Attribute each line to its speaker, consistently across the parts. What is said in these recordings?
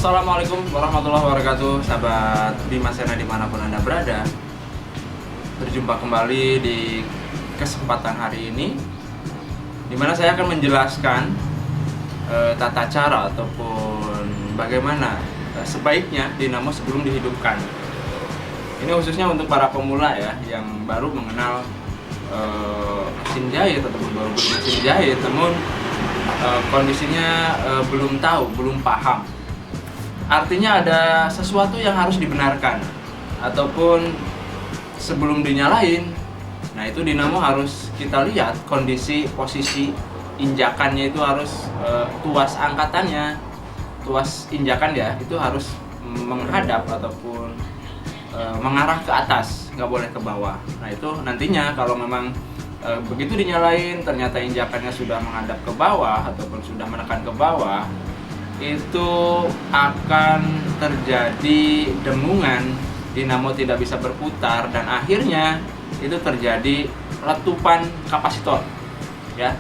Speaker 1: Assalamualaikum warahmatullahi wabarakatuh, sahabat Bima Sena dimanapun Anda berada. Berjumpa kembali di kesempatan hari ini, dimana saya akan menjelaskan tata cara ataupun bagaimana sebaiknya dinamo sebelum dihidupkan. Ini khususnya untuk para pemula ya, yang baru mengenal mesin jahit ataupun baru beli mesin jahit, namun kondisinya belum tahu, belum paham. Artinya ada sesuatu yang harus dibenarkan ataupun sebelum dinyalain. Nah, itu dinamo harus kita lihat kondisi posisi injakannya, itu harus tuas angkatannya, tuas injakan ya, itu harus menghadap ataupun mengarah ke atas, nggak boleh ke bawah. Nah, itu nantinya kalau memang begitu dinyalain ternyata injakannya sudah menghadap ke bawah ataupun sudah menekan ke bawah, itu akan terjadi dengungan, dinamo tidak bisa berputar dan akhirnya itu terjadi letupan kapasitor ya.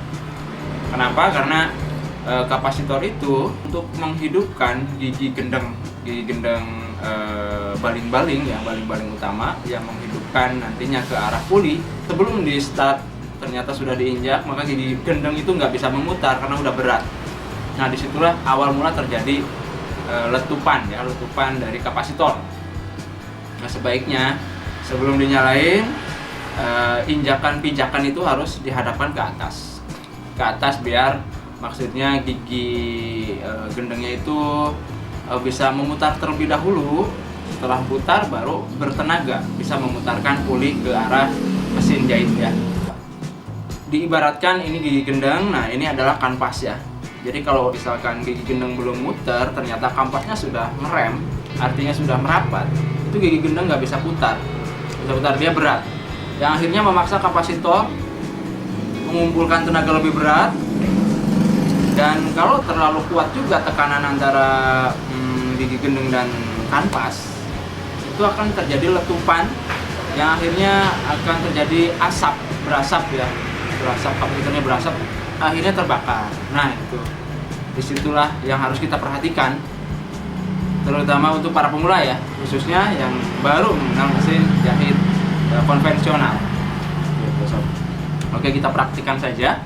Speaker 1: Kenapa? Karena kapasitor itu untuk menghidupkan gigi gendeng baling-baling ya, baling-baling utama yang menghidupkan nantinya ke arah puli. Sebelum di start ternyata sudah diinjak, maka gigi gendeng itu nggak bisa memutar karena udah berat. Nah, disitulah awal mula terjadi letupan ya, letupan dari kapasitor. Nah, sebaiknya sebelum dinyalain injakan-pijakan itu harus dihadapkan ke atas biar maksudnya gigi gendengnya itu bisa memutar terlebih dahulu. Setelah putar baru bertenaga bisa memutarkan puli ke arah mesin jahit ya. Diibaratkan ini gigi gendeng, nah ini adalah kanvas ya. Jadi kalau misalkan gigi gendeng belum muter, ternyata kampasnya sudah ngerem, artinya sudah merapat, itu gigi gendeng nggak bisa putar, dia berat. Yang akhirnya memaksa kapasitor mengumpulkan tenaga lebih berat, dan kalau terlalu kuat juga tekanan antara gigi gendeng dan kanvas, itu akan terjadi letupan, yang akhirnya akan terjadi berasap ya, kapasitornya berasap, akhirnya terbakar. Nah, itu disitulah yang harus kita perhatikan, terutama untuk para pemula ya, khususnya yang baru mengenal mesin jahit konvensional gitu, sob. Oke, kita praktikkan saja,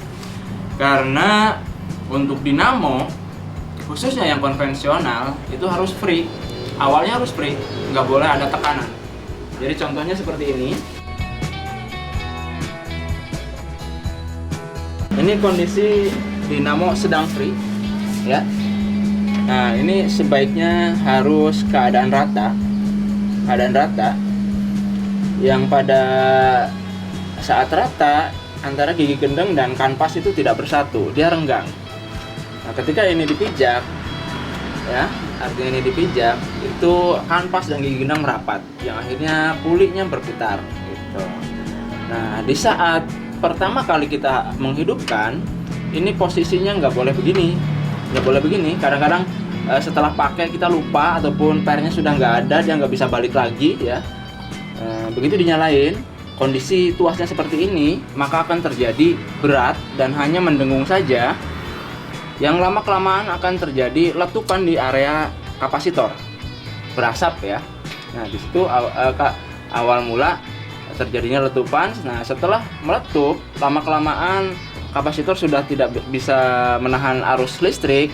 Speaker 1: karena untuk dinamo khususnya yang konvensional itu harus free, awalnya harus free, nggak boleh ada tekanan. Jadi contohnya seperti ini. Ini kondisi dinamo sedang free ya. Nah, ini sebaiknya harus keadaan rata, yang pada saat rata antara gigi gendeng dan kanvas itu tidak bersatu, dia renggang. Nah, ketika ini dipijak ya, artinya ini dipijak, itu kanvas dan gigi gendeng merapat, yang akhirnya pulinya berputar gitu. Nah, di saat pertama kali kita menghidupkan, ini posisinya nggak boleh begini. Kadang-kadang setelah pakai kita lupa ataupun pernya sudah nggak ada, dia nggak bisa balik lagi ya. Begitu dinyalain, kondisi tuasnya seperti ini, maka akan terjadi berat dan hanya mendengung saja. Yang lama-kelamaan akan terjadi letupan di area kapasitor, berasap ya. Nah, di situ awal mula terjadinya letupan. Nah, setelah meletup, lama-kelamaan kapasitor sudah tidak bisa menahan arus listrik,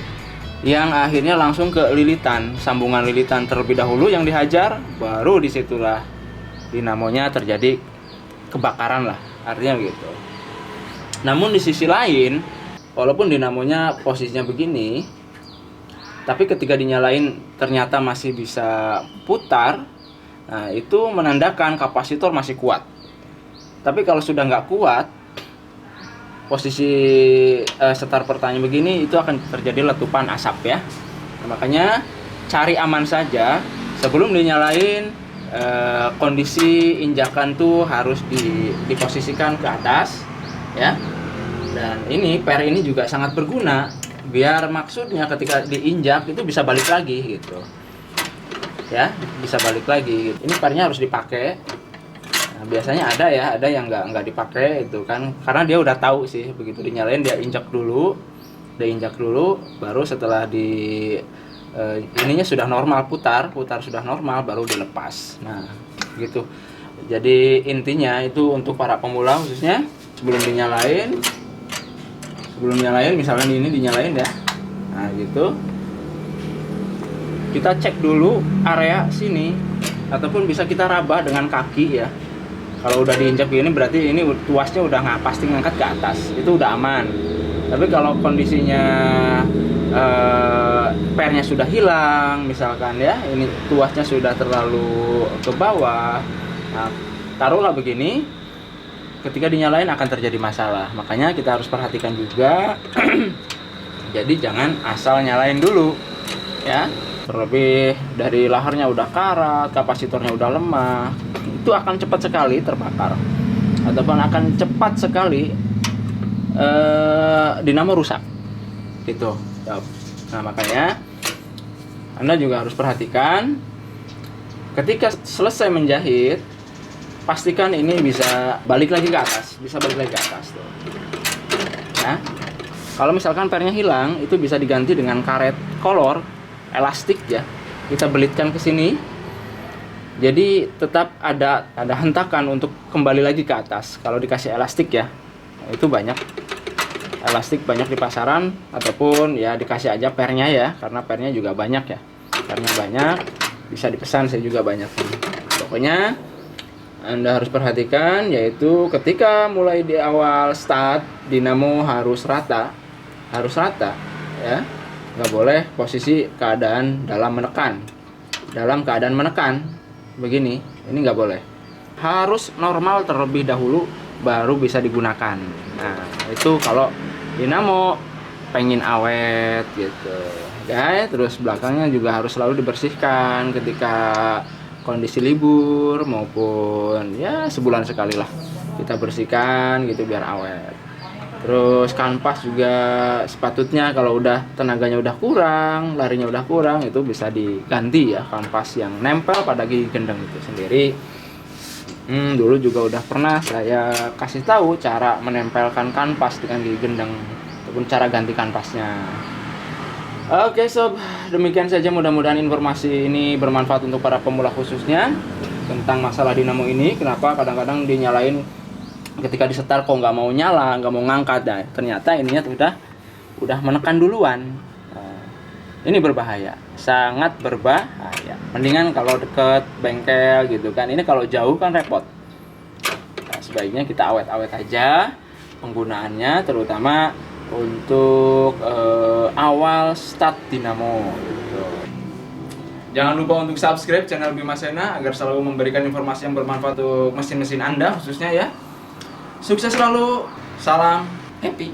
Speaker 1: yang akhirnya langsung ke lilitan, sambungan lilitan terlebih dahulu yang dihajar, baru disitulah dinamonya terjadi kebakaran lah, artinya gitu. Namun di sisi lain, walaupun dinamonya posisinya begini, tapi ketika dinyalain ternyata masih bisa putar. Nah, itu menandakan kapasitor masih kuat. Tapi kalau sudah nggak kuat, posisi start pertanyaan begini, itu akan terjadi letupan asap ya. Nah, makanya cari aman saja sebelum dinyalain. Kondisi injakan tuh harus diposisikan ke atas ya. Dan ini per ini juga sangat berguna, biar maksudnya ketika diinjak itu bisa balik lagi gitu ya, bisa balik lagi gitu. Ini pernya harus dipakai. Nah, biasanya ada yang nggak dipakai itu kan, karena dia udah tahu sih, begitu dinyalain dia injak dulu, baru setelah ininya sudah normal, putar sudah normal, baru dilepas. Nah, gitu. Jadi intinya itu untuk para pemula khususnya, sebelum dinyalain misalnya ini dinyalain ya. Nah, gitu. Kita cek dulu area sini, ataupun bisa kita raba dengan kaki ya. Kalau udah diinjak begini berarti ini tuasnya udah nggak pasti ngangkat ke atas, itu udah aman. Tapi kalau kondisinya pernya sudah hilang misalkan ya, ini tuasnya sudah terlalu ke bawah, nah, taruhlah begini, ketika dinyalain akan terjadi masalah. Makanya kita harus perhatikan juga. Jadi jangan asal nyalain dulu ya. Terlebih dari laharnya udah karat, kapasitornya udah lemah, itu akan cepat sekali terbakar, ataupun akan cepat sekali dinamo rusak gitu. Nah, makanya Anda juga harus perhatikan ketika selesai menjahit, pastikan ini bisa balik lagi ke atas, tuh. Nah, kalau misalkan pernya hilang, itu bisa diganti dengan karet kolor elastik ya. Kita belitkan ke sini. Jadi tetap ada hentakan untuk kembali lagi ke atas. Kalau dikasih elastik ya, itu banyak elastik banyak di pasaran, ataupun ya dikasih aja pernya ya, karena pernya juga banyak ya. Pernya banyak, bisa dipesan, saya juga banyak. Pokoknya Anda harus perhatikan, yaitu ketika mulai di awal start, dinamo harus rata ya. Nggak boleh posisi keadaan dalam keadaan menekan begini, ini nggak boleh. Harus normal terlebih dahulu baru bisa digunakan. Nah, itu kalau dinamo pengen awet gitu ya. Terus belakangnya juga harus selalu dibersihkan ketika kondisi libur, maupun ya sebulan sekali lah kita bersihkan gitu biar awet. Terus kanvas juga sepatutnya kalau udah tenaganya udah kurang, larinya udah kurang, itu bisa diganti ya, kanvas yang nempel pada gigi gendeng itu sendiri. Dulu juga udah pernah saya kasih tahu cara menempelkan kanvas dengan gigi gendeng, ataupun cara ganti kanvasnya. Oke sob, demikian saja, mudah-mudahan informasi ini bermanfaat untuk para pemula khususnya tentang masalah dinamo ini. Kenapa kadang-kadang dinyalain ketika disetar kok nggak mau nyala, nggak mau ngangkat, nah, ternyata ininya udah menekan duluan. Ini berbahaya, sangat berbahaya. Mendingan kalau deket bengkel gitu kan, ini kalau jauh kan repot. Nah, sebaiknya kita awet-awet aja penggunaannya, terutama untuk awal start dinamo gitu. Jangan lupa untuk subscribe channel Bima Sena agar selalu memberikan informasi yang bermanfaat untuk mesin-mesin Anda khususnya ya. Sukses selalu, salam happy.